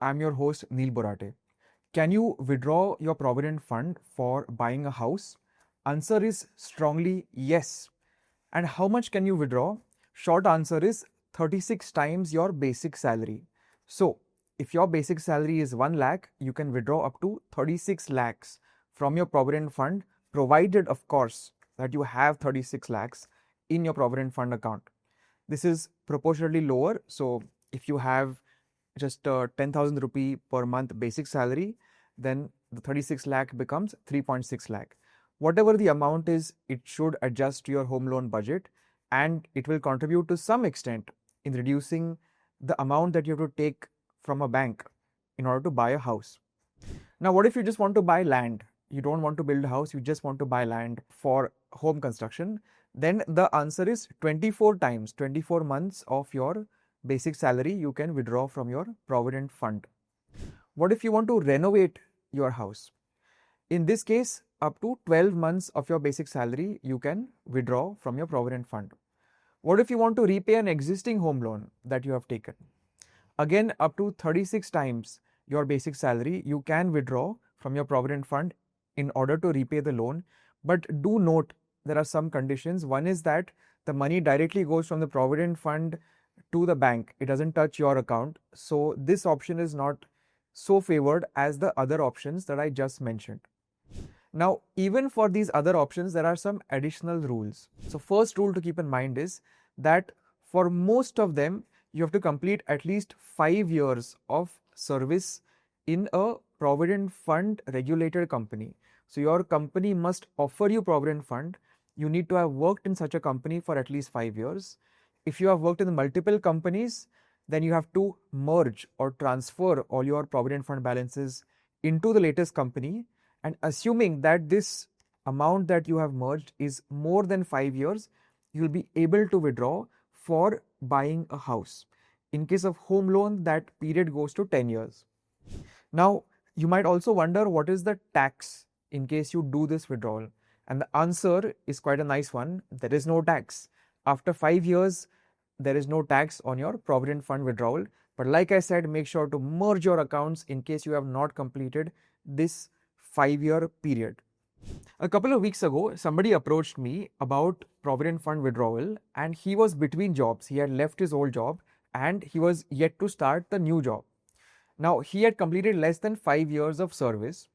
I'm your host Neil Borate. Can you withdraw your Provident Fund for buying a house? Answer is strongly yes. And how much can you withdraw? Short answer is 36 times your basic salary. So, if your basic salary is 1 lakh, you can withdraw up to 36 lakhs from your Provident Fund, provided, of course, that you have 36 lakhs in your Provident Fund account. This is proportionally lower. So, if you have just 10,000 rupee per month basic salary, then the 36 lakh becomes 3.6 lakh. Whatever the amount is, it should adjust to your home loan budget, and it will contribute to some extent in reducing the amount that you have to take from a bank in order to buy a house. Now, what if you just want to buy land? You don't want to build a house, you just want to buy land for home construction. Then the answer is 24 times, 24 months of your basic salary you can withdraw from your Provident Fund. What if you want to renovate your house? In this case, up to 12 months of your basic salary you can withdraw from your Provident Fund. What if you want to repay an existing home loan that you have taken? Again, up to 36 times your basic salary you can withdraw from your Provident Fund in order to repay the loan. But do note, there are some conditions. One is that the money directly goes from the Provident Fund to the bank. It doesn't touch your account. So this option is not so favored as the other options that I just mentioned. Now, even for these other options, there are some additional rules. So first rule to keep in mind is that for most of them, you have to complete at least 5 years of service in a Provident Fund regulated company. So your company must offer you Provident Fund. You need to have worked in such a company for at least 5 years. If you have worked in multiple companies, then you have to merge or transfer all your Provident Fund balances into the latest company. And assuming that this amount that you have merged is more than 5 years, you will be able to withdraw for buying a house. In case of home loan, that period goes to 10 years. Now, you might also wonder what is the tax in case you do this withdrawal. And the answer is quite a nice one. There is no tax. After 5 years, there is no tax on your Provident Fund withdrawal. But like I said, make sure to merge your accounts in case you have not completed this 5-year period. A couple of weeks ago, somebody approached me about Provident Fund withdrawal, and he was between jobs. He had left his old job and he was yet to start the new job. Now, he had completed less than 5 years of service,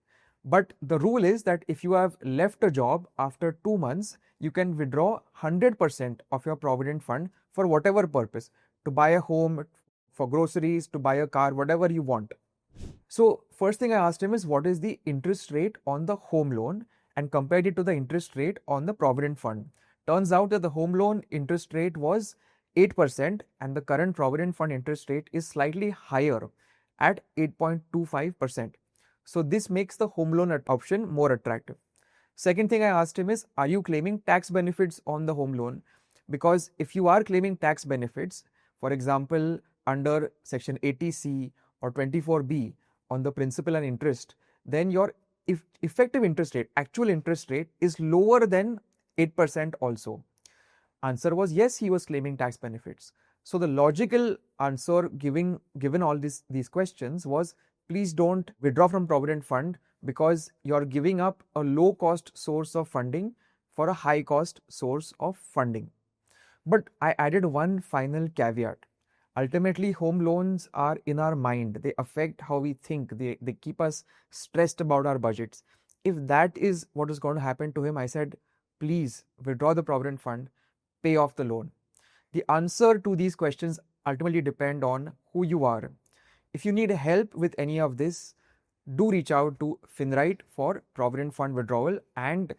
but the rule is that if you have left a job after 2 months, you can withdraw 100% of your Provident Fund for whatever purpose, to buy a home, for groceries, to buy a car, whatever you want. So first thing I asked him is what is the interest rate on the home loan, and compared it to the interest rate on the Provident Fund. Turns out that the home loan interest rate was 8% and the current Provident Fund interest rate is slightly higher at 8.25%. So this makes the home loan option more attractive. Second thing I asked him is, are you claiming tax benefits on the home loan? Because if you are claiming tax benefits, for example, under section 80C or 24B on the principal and interest, then your effective interest rate, actual interest rate, is lower than 8% also. Answer was yes, he was claiming tax benefits. So the logical answer given all these questions was, please don't withdraw from Provident Fund because you're giving up a low cost source of funding for a high cost source of funding. But I added one final caveat. Ultimately, home loans are in our mind. They affect how we think. They keep us stressed about our budgets. If that is what is going to happen to him, I said, please withdraw the Provident Fund, pay off the loan. The answer to these questions ultimately depend on who you are. If you need help with any of this, do reach out to Finrite for Provident Fund withdrawal and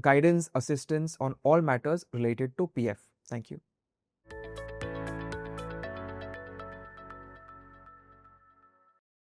guidance, assistance on all matters related to PF. Thank you.